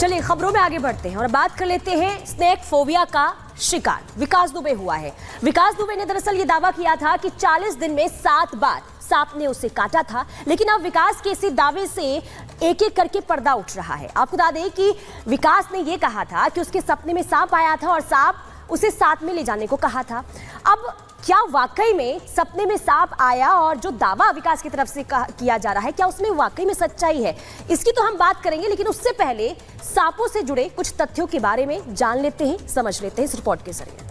चलिए खबरों में आगे बढ़ते हैं और बात कर लेते हैं स्नेक फोबिया का शिकार विकास दुबे हुआ है। विकास दुबे ने दरअसल ये दावा किया था कि 40 दिन में 7 बार सांप ने उसे काटा था, लेकिन अब विकास के इसी दावे से एक एक करके पर्दा उठ रहा है। आपको बता दें कि विकास ने यह कहा था कि उसके सपने में सांप आया था और सांप उसे साथ में ले जाने को कहा था। अब क्या वाकई में सपने में सांप आया और जो दावा विकास की तरफ से किया जा रहा है, क्या उसमें वाकई में सच्चाई है, इसकी तो हम बात करेंगे, लेकिन उससे पहले सांपों से जुड़े कुछ तथ्यों के बारे में जान लेते हैं, समझ लेते हैं इस रिपोर्ट के जरिए।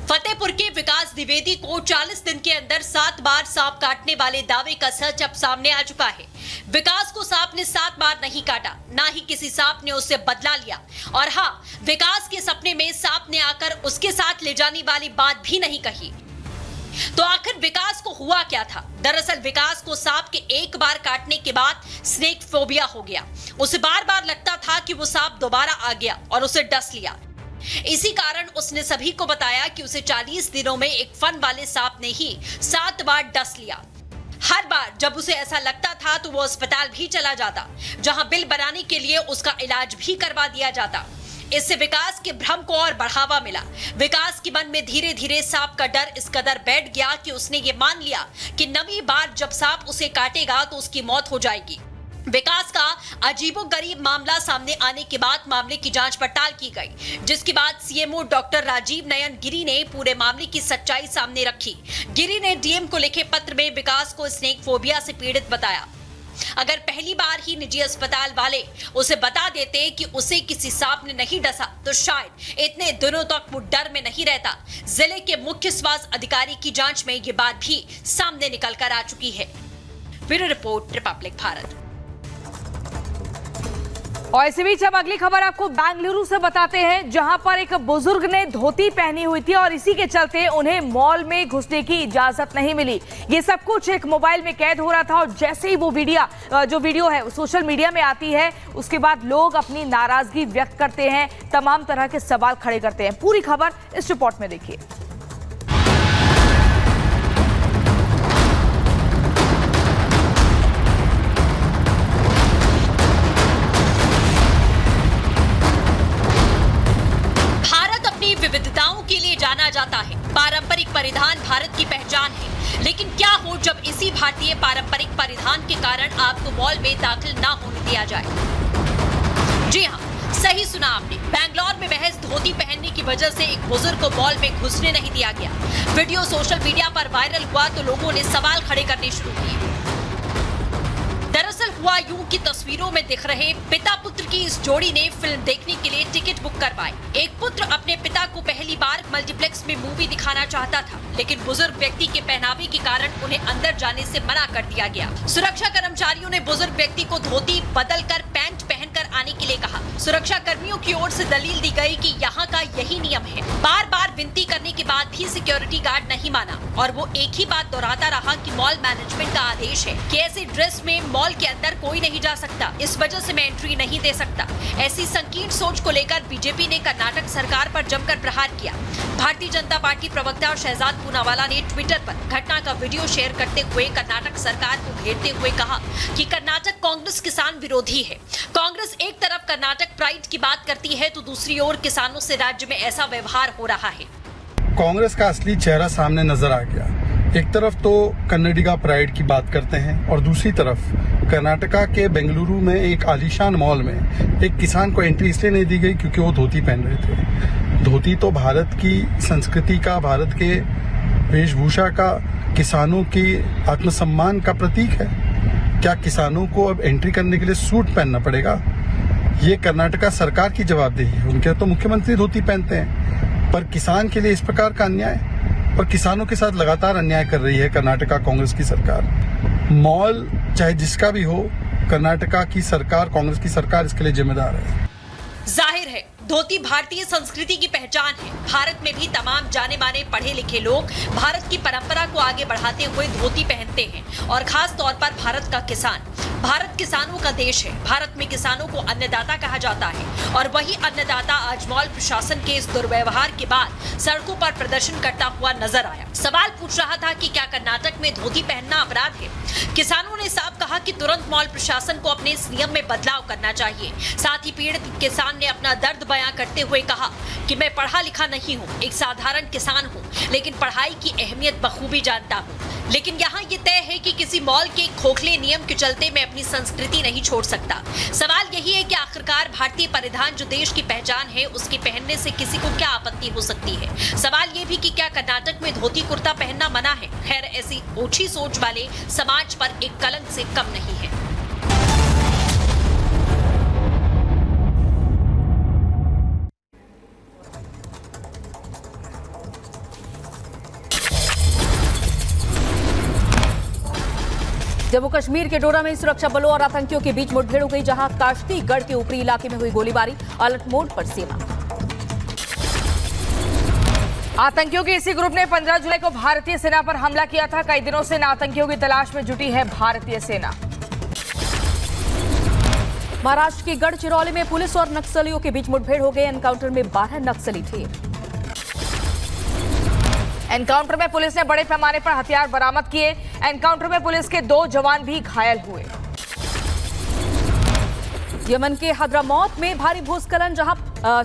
फतेहपुर के विकास द्विवेदी को 40 दिन के अंदर 7 बार सांप काटने वाले दावे का सच अब सामने आ चुका है। विकास को सांप ने 7 बार नहीं काटा, ना ही किसी सांप ने उससे बदला लिया, और हाँ, विकास के सपने में सांप ने आकर उसके साथ ले जाने वाली बात भी नहीं कही। तो आखिर विकास को हुआ क्या था? दरअसल विकास को सांप के एक बार काटने के बाद स्नेक फोबिया हो गया। उसे बार बार लगता था कि वो सांप दोबारा आ गया और उसे डस लिया। इसी कारण उसने सभी को बताया कि उसे 40 दिनों में एक फन वाले सांप ने ही 7 बार डस लिया। हर बार जब उसे ऐसा लगता था तो वो अस्पताल भी चला जाता, जहां बिल बनाने के लिए उसका इलाज भी करवा दिया जाता। इससे विकास के भ्रम को और बढ़ावा मिला। विकास के मन में धीरे धीरे सांप का डर इस कदर बैठ गया कि उसने ये मान लिया कि नवी बार जब सांप उसे काटेगा तो उसकी मौत हो जाएगी। विकास का अजीबोगरीब मामला सामने आने के बाद मामले की जांच पड़ताल की गई, जिसके बाद सीएमओ डॉक्टर राजीव नयन गिरी ने पूरे मामले की सच्चाई सामने रखी। गिरी ने डीएम को लिखे पत्र में विकास को स्नेक फोबिया से पीड़ित बताया। अगर पहली बार ही निजी अस्पताल वाले उसे बता देते कि उसे किसी सांप ने नहीं डसा तो शायद इतने दिनों तक वो डर में नहीं रहता। जिले के मुख्य स्वास्थ्य अधिकारी की जांच में ये बात भी सामने निकल कर आ चुकी है। Bureau report, Republic Bharat. और इसी बीच अब अगली खबर आपको बेंगलुरु से बताते हैं, जहां पर एक बुजुर्ग ने धोती पहनी हुई थी और इसी के चलते उन्हें मॉल में घुसने की इजाजत नहीं मिली। ये सब कुछ एक मोबाइल में कैद हो रहा था और जैसे ही वो वीडियो है सोशल मीडिया में आती है, उसके बाद लोग अपनी नाराजगी व्यक्त करते हैं, तमाम तरह के सवाल खड़े करते हैं। पूरी खबर इस रिपोर्ट में देखिए। विविधताओं के लिए जाना जाता है। पारंपरिक परिधान भारत की पहचान है, लेकिन क्या हो जब इसी भारतीय पारंपरिक परिधान के कारण आपको मॉल में दाखिल ना होने दिया जाए? जी हाँ, सही सुना आपने। बैंगलोर में महज धोती पहनने की वजह से एक बुजुर्ग को मॉल में घुसने नहीं दिया गया। वीडियो सोशल मीडिया पर वायरल हुआ तो लोगों ने सवाल खड़े करने शुरू किए। दरअसल हुआ यूं कि तस्वीरों में दिख रहे पिता पुत्र की इस जोड़ी ने फिल्म देखने के लिए टिकट बुक करवाई। एक पुत्र अपने पिता को पहली बार मल्टीप्लेक्स में मूवी दिखाना चाहता था, लेकिन बुजुर्ग व्यक्ति के पहनावे के कारण उन्हें अंदर जाने से मना कर दिया गया। सुरक्षा कर्मचारियों ने बुजुर्ग व्यक्ति को धोती बदलकर पैंट पहनकर आने के लिए कहा। सुरक्षा कर्मियों की ओर से दलील दी गई कि यहाँ का यही नियम है। बार बार विनती करने के बाद भी सिक्योरिटी गार्ड नहीं माना और वो एक ही बात दोहराता रहा कि मॉल मैनेजमेंट का आदेश है कि ऐसे ड्रेस में मॉल के अंदर कोई नहीं जा सकता, इस वजह से मैं एंट्री नहीं दे सकता। ऐसी संकीर्ण सोच को लेकर बीजेपी ने कर्नाटक सरकार पर जमकर प्रहार किया। भारतीय जनता पार्टी प्रवक्ता शहजाद पूनावाला ने ट्विटर पर घटना का वीडियो शेयर करते हुए कर्नाटक सरकार को घेरते हुए कहा कि कर्नाटक कांग्रेस किसान विरोधी है। कांग्रेस एक तरफ कर्नाटक प्राइड की बात करती है तो दूसरी ओर किसानों से राज्य में ऐसा व्यवहार हो रहा है। कांग्रेस का असली चेहरा सामने नजर आ गया। एक तरफ तो कन्नडिगा प्राइड की बात करते हैं और दूसरी तरफ कर्नाटका के बेंगलुरु में एक आलीशान मॉल में एक किसान को एंट्री इसलिए नहीं दी गई क्योंकि वो धोती पहन रहे थे। धोती तो भारत की संस्कृति का, भारत के वेशभूषा का, किसानों की आत्मसम्मान का प्रतीक है। क्या किसानों को अब एंट्री करने के लिए सूट पहनना पड़ेगा? ये कर्नाटका सरकार की जवाबदेही है। उनके तो मुख्यमंत्री धोती पहनते हैं, पर किसान के लिए इस प्रकार का अन्याय और किसानों के साथ लगातार अन्याय कर रही है कर्नाटका कांग्रेस की सरकार। मॉल चाहे जिसका भी हो, कर्नाटका की सरकार, कांग्रेस की सरकार इसके लिए जिम्मेदार है। जाहिर है धोती भारतीय संस्कृति की पहचान है। भारत में भी तमाम जाने माने पढ़े लिखे लोग भारत की परंपरा को आगे बढ़ाते हुए धोती पहनते हैं और खास तौर पर भारत का किसान भारत किसानों का देश है। भारत में किसानों को अन्नदाता कहा जाता है और वही अन्नदाता आज मॉल प्रशासन के इस दुर्व्यवहार के बाद सड़कों पर प्रदर्शन करता हुआ नजर आया। सवाल पूछ रहा था कि क्या कर्नाटक में धोती पहनना अपराध है? किसानों ने साफ कहा कि तुरंत मॉल प्रशासन को अपने इस नियम में बदलाव करना चाहिए। साथ ही पीड़ित किसान ने अपना दर्द बयां करते हुए कहा कि मैं पढ़ा लिखा नहीं हूं, एक साधारण किसान हूं, लेकिन पढ़ाई की अहमियत बखूबी जानता हूं। लेकिन यहाँ ये तय है कि किसी मॉल के खोखले नियम के चलते मैं अपनी संस्कृति नहीं छोड़ सकता। सवाल यही है कि आखिरकार भारतीय परिधान जो देश की पहचान है, उसके पहनने से किसी को क्या आपत्ति हो सकती है? सवाल ये भी कि क्या कर्नाटक में धोती कुर्ता पहनना मना है? खैर, ऐसी ओछी सोच वाले समाज पर एक कलंक से कम नहीं है। जम्मू कश्मीर के डोडा में सुरक्षा बलों और आतंकियों के बीच मुठभेड़ हो गई, जहां काश्तीगढ़ के ऊपरी इलाके में हुई गोलीबारी। अलर्ट मोड पर सेना। आतंकियों के इसी ग्रुप ने 15 जुलाई को भारतीय सेना पर हमला किया था। कई दिनों से इन आतंकियों की तलाश में जुटी है भारतीय सेना। महाराष्ट्र के गढ़चिरौली में पुलिस और नक्सलियों के बीच मुठभेड़ हो गई। एनकाउंटर में 12 नक्सली थे। एनकाउंटर में पुलिस ने बड़े पैमाने पर हथियार बरामद किए। एनकाउंटर में पुलिस के 2 जवान भी घायल हुए। यमन के हद्रामौत में भारी भूस्खलन, जहां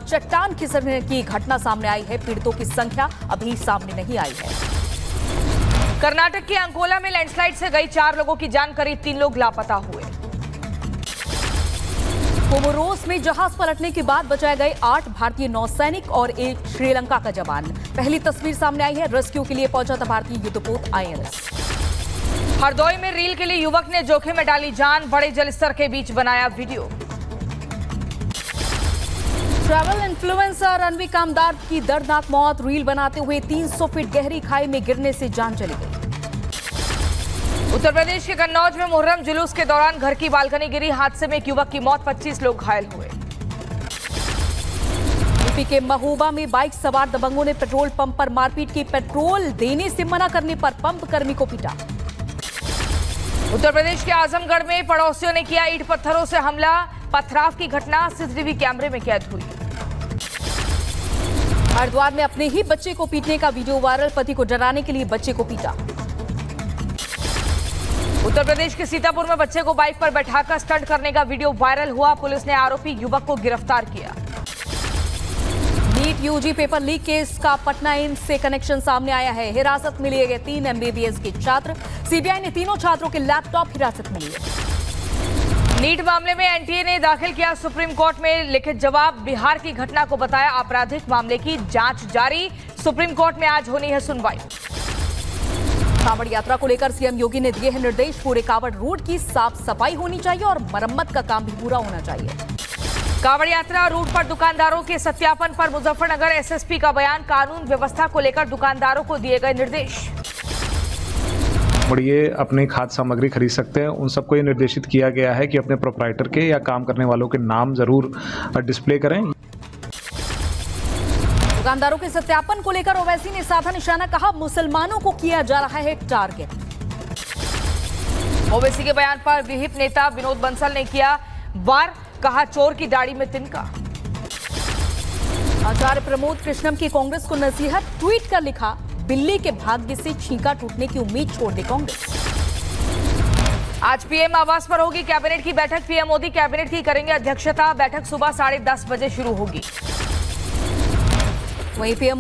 चट्टान खिसकने की घटना सामने आई है। पीड़ितों की संख्या अभी सामने नहीं आई है। कर्नाटक के अंकोला में लैंडस्लाइड से गई 4 लोगों की जान, करीब 3 लोग लापता हुए। कोमोरोस में जहाज पलटने के बाद बचाए गए 8 भारतीय नौसैनिक और 1 श्रीलंका का जवान। पहली तस्वीर सामने आई है। रेस्क्यू के लिए पहुंचा था भारतीय युद्धपोत INS। हरदोई में रील के लिए युवक ने जोखिम में डाली जान, बड़े जलस्तर के बीच बनाया वीडियो। ट्रैवल इन्फ्लुएंसर रणवीर कामदार की दर्दनाक मौत, रील बनाते हुए 300 फीट गहरी खाई में गिरने से जान चली गई। उत्तर प्रदेश के कन्नौज में मुहर्रम जुलूस के दौरान घर की बालकनी गिरी। हादसे में एक युवक की मौत, 25 लोग घायल हुए। यूपी के महोबा में बाइक सवार दबंगों ने पेट्रोल पंप पर मारपीट की। पेट्रोल देने से मना करने पर पंप कर्मी को पीटा। उत्तर प्रदेश के आजमगढ़ में पड़ोसियों ने किया ईंट पत्थरों से हमला। पथराव की घटना CCTV कैमरे में कैद हुई। हरिद्वार में अपने ही बच्चे को पीटने का वीडियो वायरल, पति को डराने के लिए बच्चे को पीटा। उत्तर प्रदेश के सीतापुर में बच्चे को बाइक पर बैठाकर स्टंट करने का वीडियो वायरल हुआ। पुलिस ने आरोपी युवक को गिरफ्तार किया। NEET UG paper leak case का पटना एम्स से कनेक्शन सामने आया है। हिरासत में लिए गए 3 MBBS के छात्र। CBI ने तीनों छात्रों के लैपटॉप हिरासत में लिए। नीट मामले में NTA ने दाखिल किया सुप्रीम कोर्ट में लिखित जवाब। बिहार की घटना को बताया आपराधिक मामले की जांच जारी। सुप्रीम कोर्ट में आज होनी है सुनवाई। कांवड़ यात्रा को लेकर CM योगी ने दिए हैं निर्देश। पूरे कांवड़ रूट की साफ सफाई होनी चाहिए और मरम्मत का काम भी पूरा होना चाहिए। कांवड़ यात्रा रूट पर दुकानदारों के सत्यापन पर मुजफ्फरनगर SSP का बयान। कानून व्यवस्था को लेकर दुकानदारों को दिए गए निर्देश। ये अपनी खाद्य सामग्री खरीद सकते हैं। उन सबको ये निर्देशित किया गया है कि अपने प्रोप्राइटर के या काम करने वालों के नाम जरूर डिस्प्ले करें। दुकानदारों के सत्यापन को लेकर ओवैसी ने साधा निशाना, कहा मुसलमानों को किया जा रहा है टारगेट। ओवैसी के बयान पर विहिप नेता विनोद बंसल ने किया वार, कहा चोर की दाढ़ी में तिनका। आचार्य प्रमोद कृष्णम की कांग्रेस को नसीहत, ट्वीट कर लिखा बिल्ली के भाग्य से छींका टूटने की उम्मीद छोड़ दे कांग्रेस। आज PM आवास पर होगी कैबिनेट की बैठक। PM मोदी कैबिनेट की करेंगे अध्यक्षता। बैठक सुबह 10:30 बजे शुरू होगी। वहीं PM